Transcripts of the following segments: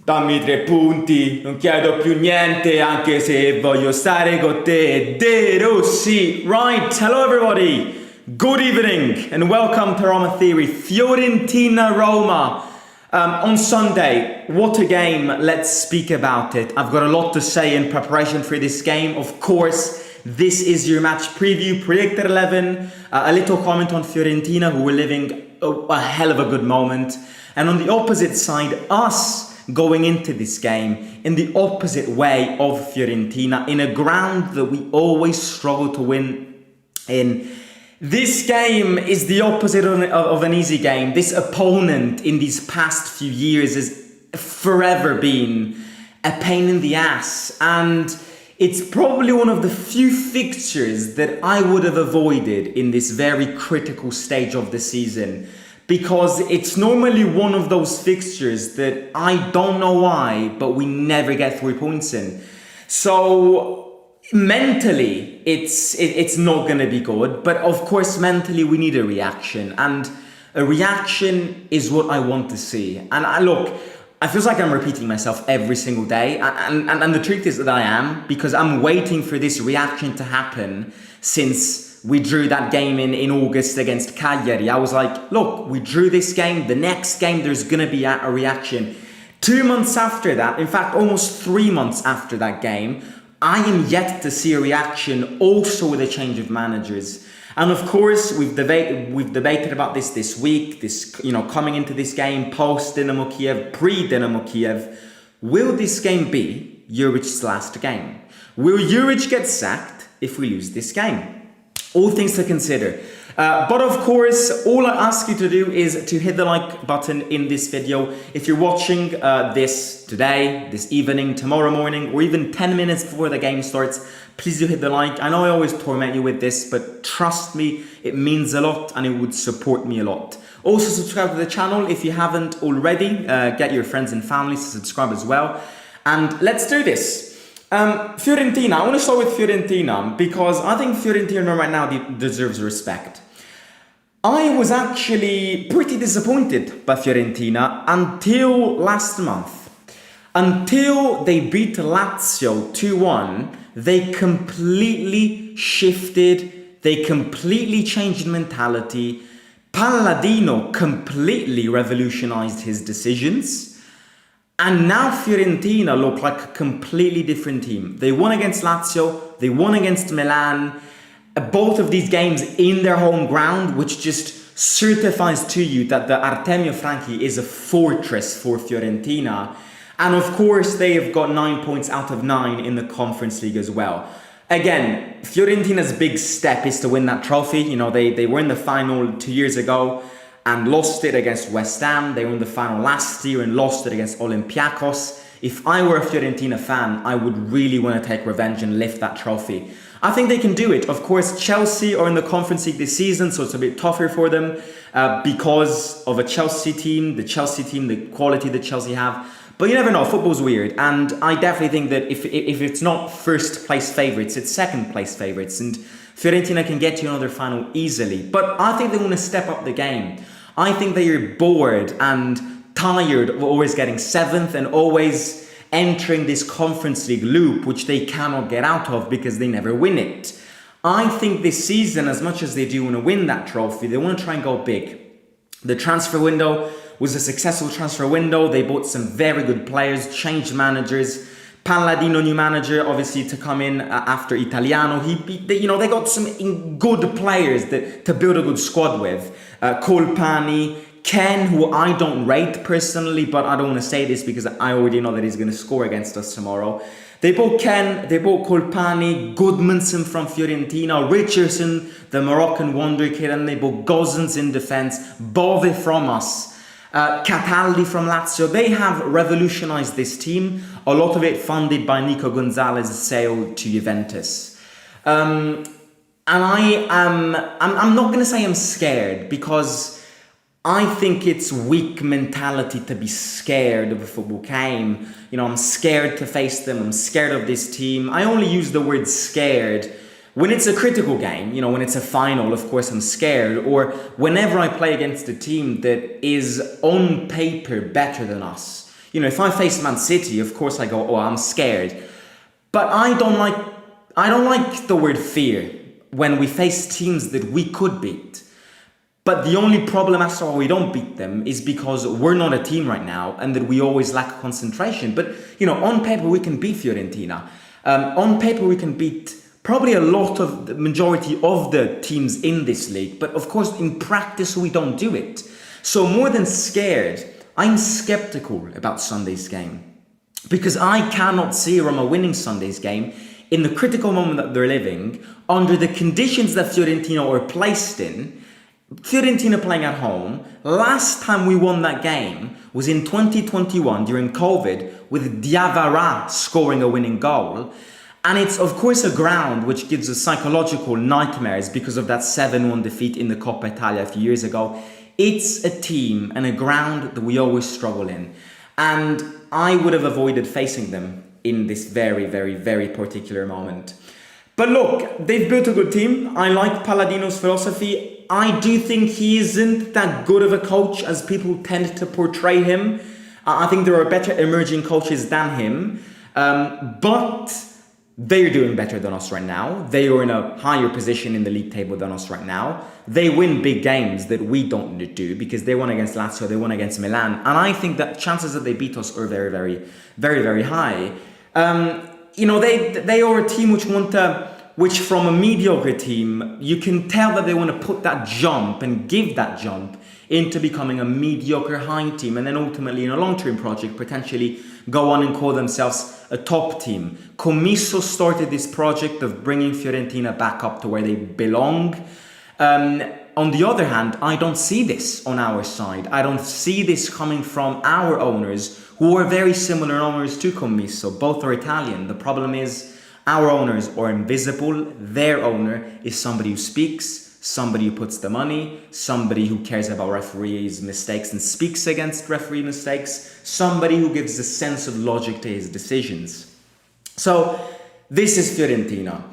Dammi 3 punti, non chiedo più niente anche se voglio stare con te. De Rossi. Right, hello everybody. Good evening and welcome to Roma Theory. Fiorentina Roma. On Sunday, what a game. Let's speak about it. I've got a lot to say in preparation for this game. Of course, this is your match preview, predicted 11. A little comment on Fiorentina, who were living a hell of a good moment. And on the opposite side, us going into this game in the opposite way of Fiorentina, in a ground that we always struggle to win in. This game is the opposite of an easy game. This opponent in these past few years has forever been a pain in the ass, and it's probably one of the few fixtures that I would have avoided in this very critical stage of the season, because it's normally one of those fixtures that I don't know why, but we never get 3 points in. So mentally, it's not going to be good, but of course mentally we need a reaction, and a reaction is what I want to see. And I feel like I'm repeating myself every single day, and the truth is that I am, because I'm waiting for this reaction to happen since we drew that game in August against Cagliari. I was like, look, we drew this game, the next game there's going to be a reaction. 2 months after that, in fact almost 3 months after that game, I am yet to see a reaction, also with a change of managers. And of course, we've debated about this week, coming into this game, post-Dynamo Kiev, pre-Dynamo Kiev. Will this game be Juric's last game? Will Juric get sacked if we lose this game? All things to consider. But of course, all I ask you to do is to hit the like button in this video. If you're watching this today, this evening, tomorrow morning, or even 10 minutes before the game starts, please do hit the like. I know I always torment you with this, but trust me, it means a lot and it would support me a lot. Also subscribe to the channel if you haven't already. Get your friends and family to subscribe as well. And let's do this. Fiorentina, I want to start with Fiorentina because I think Fiorentina right now deserves respect. I was actually pretty disappointed by Fiorentina until last month. Until they beat Lazio 2-1, they completely shifted, they completely changed mentality. Palladino completely revolutionized his decisions. And now Fiorentina look like a completely different team. They won against Lazio, they won against Milan, both of these games in their home ground, which just certifies to you that the Artemio Franchi is a fortress for Fiorentina. And of course, they have got 9 points out of 9 in the Conference League as well. Again, Fiorentina's big step is to win that trophy. You know, they were in the final 2 years ago and lost it against West Ham. They won the final last year and lost it against Olympiacos. If I were a Fiorentina fan, I would really want to take revenge and lift that trophy. I think they can do it. Of course, Chelsea are in the Conference League this season, so it's a bit tougher for them because of the Chelsea team, the quality that Chelsea have. But you never know, football's weird, and I definitely think that if it's not first place favourites, it's second place favourites, and Fiorentina can get to another final easily. But I think they want to step up the game. I think they are bored and tired of always getting 7th and always entering this Conference League loop, which they cannot get out of because they never win it. I think this season, as much as they do want to win that trophy, they want to try and go big. The transfer window was a successful transfer window. They bought some very good players, changed managers. Palladino, new manager, obviously to come in after Italiano. They got some good players to build a good squad with. Colpani, Ken, who I don't rate personally, but I don't want to say this because I already know that he's going to score against us tomorrow. They bought Ken, they bought Colpani, Goodmanson from Fiorentina, Richardson, the Moroccan wonder kid, and they bought Gozens in defense, Bove from us. Cataldi from Lazio. They have revolutionized this team, a lot of it funded by Nico Gonzalez's sale to Juventus. And I'm not going to say I'm scared, because I think it's weak mentality to be scared of a football game. You know, I'm scared to face them, I'm scared of this team. I only use the word scared when it's a critical game, you know, when it's a final, of course I'm scared, or whenever I play against a team that is on paper better than us. if I face Man City, of course I go, oh, I'm scared. But I don't like the word fear when we face teams that we could beat. But the only problem as to why we don't beat them is because we're not a team right now and that we always lack concentration. But, on paper we can beat Fiorentina. On paper we can beat probably the majority of the teams in this league. But of course, in practice, we don't do it. So more than scared, I'm skeptical about Sunday's game. Because I cannot see Roma winning Sunday's game in the critical moment that they're living, under the conditions that Fiorentina are placed in. Fiorentina playing at home. Last time we won that game was in 2021 during COVID, with Diawara scoring a winning goal. And it's of course a ground which gives us psychological nightmares because of that 7-1 defeat in the Coppa Italia a few years ago. It's a team and a ground that we always struggle in. And I would have avoided facing them in this very, very, very particular moment. But look, they've built a good team. I like Palladino's philosophy. I do think he isn't that good of a coach as people tend to portray him. I think there are better emerging coaches than him. But they're doing better than us right now. They are in a higher position in the league table than us right now. They win big games that we don't do because they won against Lazio, they won against Milan. And I think that chances that they beat us are very, very, very, very high. They are a team which from a mediocre team, you can tell that they want to put that jump and give that jump into becoming a mediocre high team, and then ultimately in a long-term project potentially go on and call themselves a top team. Commisso started this project of bringing Fiorentina back up to where they belong. On the other hand, I don't see this on our side. I don't see this coming from our owners, who are very similar owners to Commisso. Both are Italian. The problem is our owners are invisible. Their owner is somebody who speaks, somebody who puts the money, somebody who cares about referees' mistakes and speaks against referee mistakes, somebody who gives a sense of logic to his decisions. So this is Fiorentina.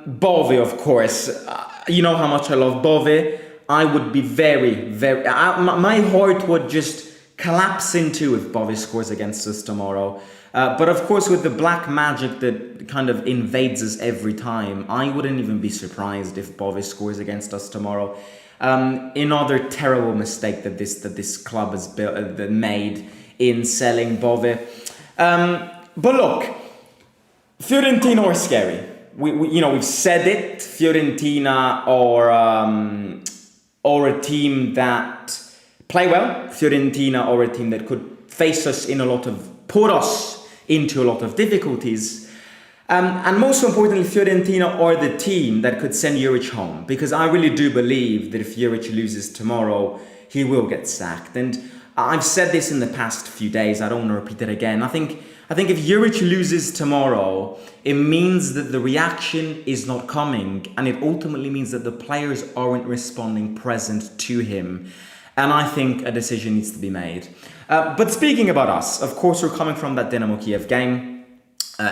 Bove, of course, you know how much I love Bove. I would be very, very, my heart would just collapse in two if Bove scores against us tomorrow. But of course, with the black magic that kind of invades us every time, I wouldn't even be surprised if Bove scores against us tomorrow. Another terrible mistake that this club has made in selling Bove. But look, Fiorentina are scary. We've said it. Fiorentina are a team that play well. Fiorentina are a team that could face us put us into a lot of difficulties. And most importantly, Fiorentina are the team that could send Juric home, because I really do believe that if Juric loses tomorrow, he will get sacked. And I've said this in the past few days. I don't want to repeat it again. I think if Juric loses tomorrow, it means that the reaction is not coming, and it ultimately means that the players aren't responding present to him. And I think a decision needs to be made. But speaking about us, of course, we're coming from that Dynamo Kiev game.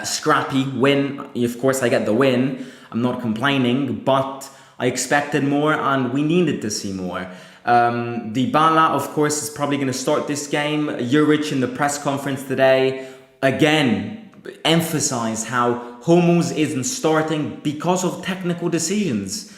Scrappy win. Of course, I get the win. I'm not complaining, but I expected more and we needed to see more. Dybala, of course, is probably going to start this game. Juric in the press conference today, again, emphasized how Hummels isn't starting because of technical decisions.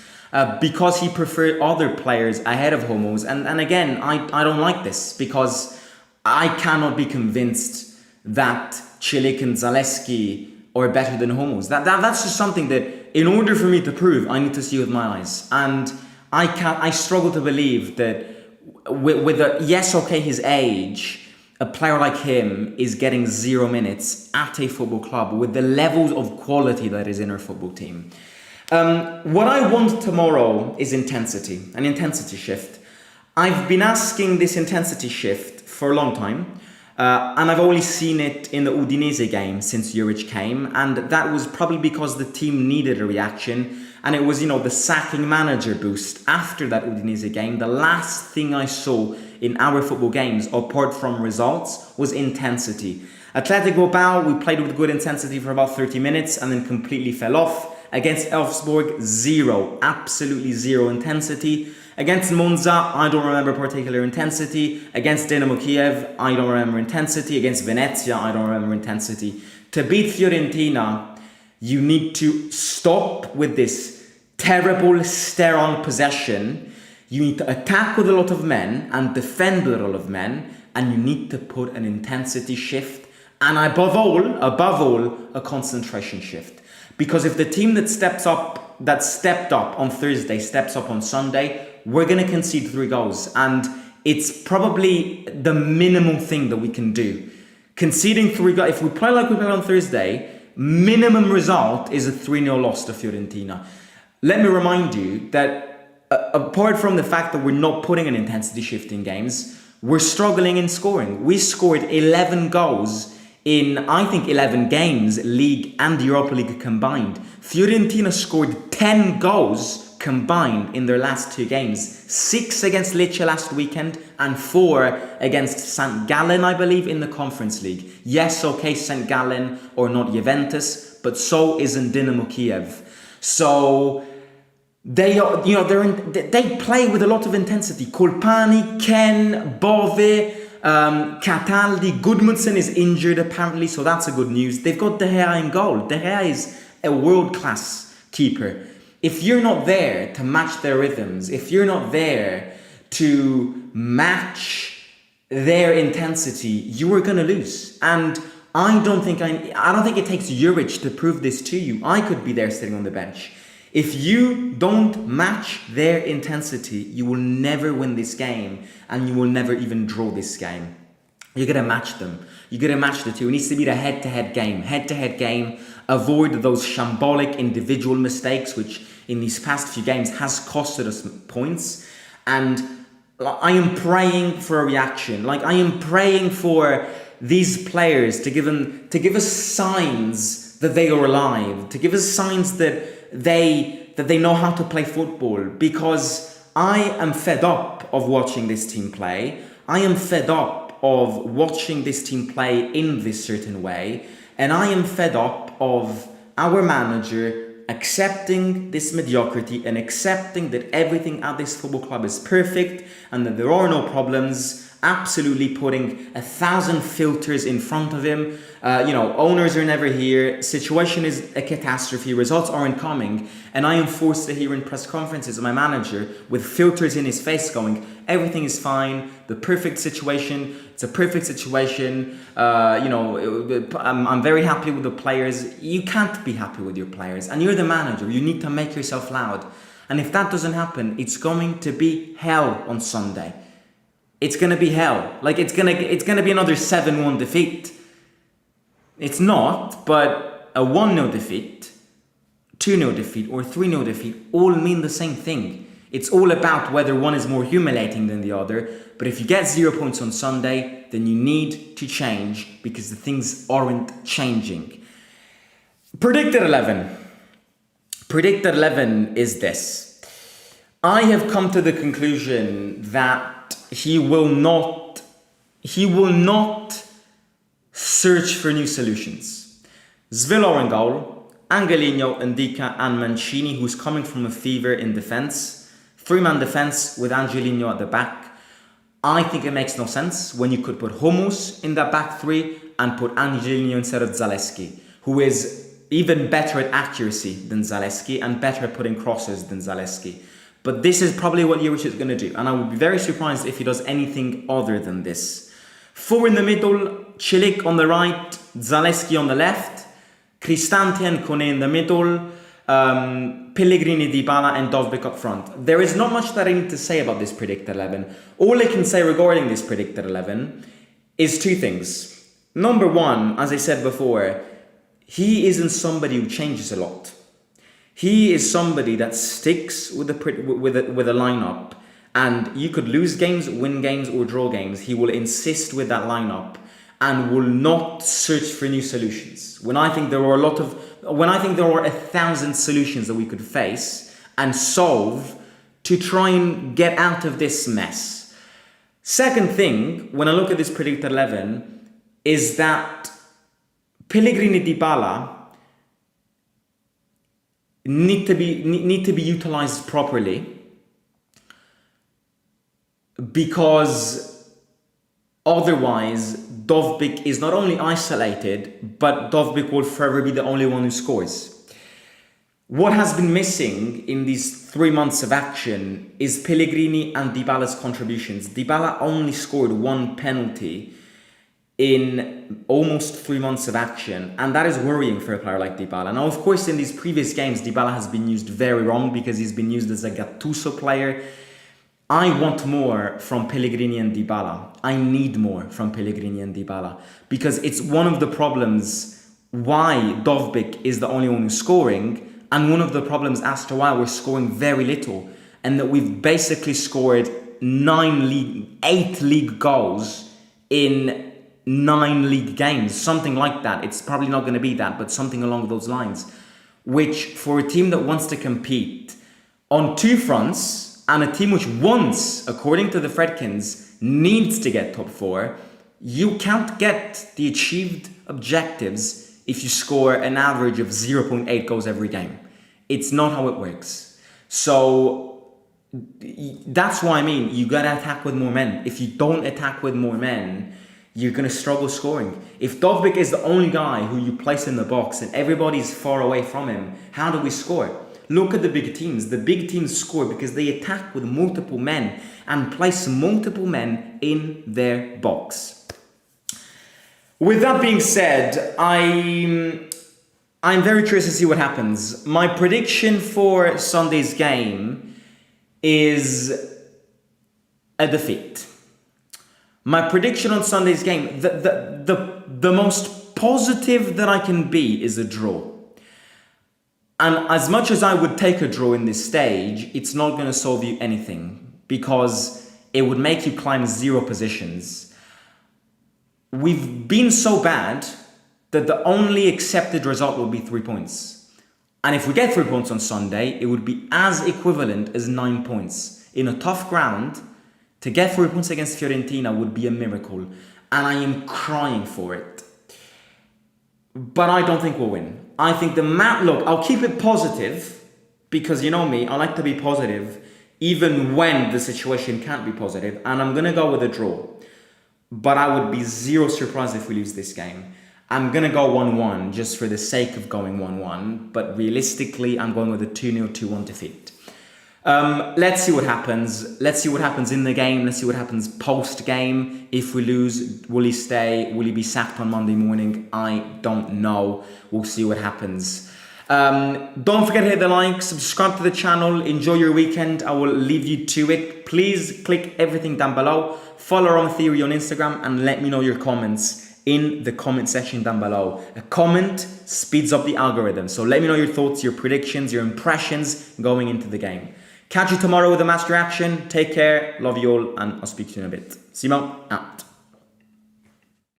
Because he preferred other players ahead of Hummels. And again, I don't like this, because I cannot be convinced that Cilic and Zalewski are better than Hummels. That's just something that, in order for me to prove, I need to see with my eyes. And I struggle to believe that his age, a player like him is getting 0 minutes at a football club with the levels of quality that is in our football team. What I want tomorrow is intensity, an intensity shift. I've been asking this intensity shift for a long time, and I've only seen it in the Udinese game since Juric came, and that was probably because the team needed a reaction, and it was, the sacking manager boost after that Udinese game. The last thing I saw in our football games, apart from results, was intensity. Athletic Bilbao, we played with good intensity for about 30 minutes and then completely fell off. Against Elfsborg, absolutely zero intensity. Against Monza, I don't remember particular intensity. Against Dynamo Kiev, I don't remember intensity. Against Venezia, I don't remember intensity. To beat Fiorentina, you need to stop with this terrible, sterile possession. You need to attack with a lot of men and defend with a lot of men, and you need to put an intensity shift, and above all, a concentration shift. Because if the team that stepped up on Thursday steps up on Sunday, we're going to concede 3 goals. And it's probably the minimum thing that we can do. Conceding 3 goals, if we play like we played on Thursday, minimum result is a 3-0 loss to Fiorentina. Let me remind you that apart from the fact that we're not putting an intensity shift in games, we're struggling in scoring. We scored 11 goals in, I think, 11 games, League and Europa League combined. Fiorentina scored 10 goals combined in their last 2 games. 6 against Lecce last weekend and 4 against St. Gallen, I believe, in the Conference League. Yes, okay, St. Gallen or not Juventus, but so isn't Dynamo Kiev. So they play with a lot of intensity. Colpani, Ken, Bove, Cataldi, Gudmundsson is injured apparently, so that's a good news. They've got De Gea in goal. De Gea is a world-class keeper. If you're not there to match their rhythms, if you're not there to match their intensity, you are going to lose. And I don't think it takes Juric to prove this to you. I could be there sitting on the bench. If you don't match their intensity, you will never win this game, and you will never even draw this game. You're going to match them. You're going to match the two. It needs to be a head-to-head game. Head-to-head game. Avoid those shambolic individual mistakes, which in these past few games has costed us points. And I am praying for a reaction. I am praying for these players to give us signs that they are alive, to give us signs that they know how to play football, because I am fed up of watching this team play. I am fed up of watching this team play in this certain way, and I am fed up of our manager accepting this mediocrity and accepting that everything at this football club is perfect and that there are no problems, absolutely putting 1,000 filters in front of him. Owners are never here. Situation is a catastrophe. Results aren't coming. And I am forced to hear in press conferences my manager with filters in his face going, everything is fine. The perfect situation. It's a perfect situation. I'm very happy with the players. You can't be happy with your players. And you're the manager. You need to make yourself loud. And if that doesn't happen, it's going to be hell on Sunday. It's going to be hell. It's going to be another 7-1 defeat. It's not, but a 1-0 defeat, 2-0 defeat, or 3-0 defeat all mean the same thing. It's all about whether one is more humiliating than the other. But if you get 0 points on Sunday, then you need to change, because the things aren't changing. Predicted 11. Predicted 11 is this. I have come to the conclusion that he will not search for new solutions. Svilor in goal, Angelino, Ndika and Mancini, who's coming from a fever in defence. 3-man defence with Angelino at the back. I think it makes no sense when you could put Hummels in that back 3 and put Angelino instead of Zalewski, who is even better at accuracy than Zalewski and better at putting crosses than Zalewski. But this is probably what Juric is going to do. And I would be very surprised if he does anything other than this. 4 in the middle, Cilic on the right, Zalewski on the left, Cristante and Kone in the middle, Pellegrini, Dybala and Dovbyk up front. There is not much that I need to say about this predicted 11. All I can say regarding this predicted 11 is 2 things. Number 1, as I said before, he isn't somebody who changes a lot. He is somebody that sticks with a lineup, and you could lose games, win games, or draw games. He will insist with that lineup and will not search for new solutions. When I think there are 1,000 solutions that we could face and solve to try and get out of this mess. Second thing, when I look at this predicted 11, is that Pellegrini, Dybala need to be utilized properly, because otherwise Dovbyk is not only isolated, but Dovbyk will forever be the only one who scores. What has been missing in these 3 months of action is Pellegrini and Dybala's contributions. Dybala only scored 1 penalty in almost 3 months of action, and that is worrying for a player like Dybala. Now, of course, in these previous games, Dybala has been used very wrong because he's been used as a Gattuso player. I want more from Pellegrini and Dybala. I need more from Pellegrini and Dybala because it's one of the problems why Dovbyk is the only one who's scoring, and one of the problems as to why we're scoring very little, and that we've basically scored 8 league goals in 9 league games, something like that. It's probably not going to be that, but something along those lines, which for a team that wants to compete on 2 fronts, and a team which wants, according to the Fredkins, needs to get top 4, you can't get the achieved objectives if you score an average of 0.8 goals every game. It's not how it works. So that's why I mean, you gotta attack with more men. If you don't attack with more men, you're gonna struggle scoring. If Dovbyk is the only guy who you place in the box and everybody's far away from him, how do we score? Look at the big teams. The big teams score because they attack with multiple men and place multiple men in their box. With that being said, I'm very curious to see what happens. My prediction for Sunday's game is a defeat. My prediction on Sunday's game, the most positive that I can be is a draw. And as much as I would take a draw in this stage, it's not going to solve you anything because it would make you climb 0 positions. We've been so bad that the only accepted result will be 3 points. And if we get 3 points on Sunday, it would be as equivalent as 9 points. In a tough ground, to get 3 points against Fiorentina would be a miracle. And I am crying for it. But I don't think we'll win. I think look, I'll keep it positive because you know me, I like to be positive even when the situation can't be positive. And I'm going to go with a draw. But I would be 0 surprised if we lose this game. I'm going to go 1-1 just for the sake of going 1-1. But realistically, I'm going with a 2-0, 2-1 defeat. Let's see what happens. Let's see what happens in the game. Let's see what happens post-game. If we lose, will he stay? Will he be sacked on Monday morning? I don't know. We'll see what happens. Don't forget to hit the like, subscribe to the channel, enjoy your weekend. I will leave you to it. Please click everything down below. Follow Roma Theory on Instagram and let me know your comments in the comment section down below. A comment speeds up the algorithm. So let me know your thoughts, your predictions, your impressions going into the game. Catch you tomorrow with a match reaction. Take care. Love you all. And I'll speak to you in a bit. Simon, out.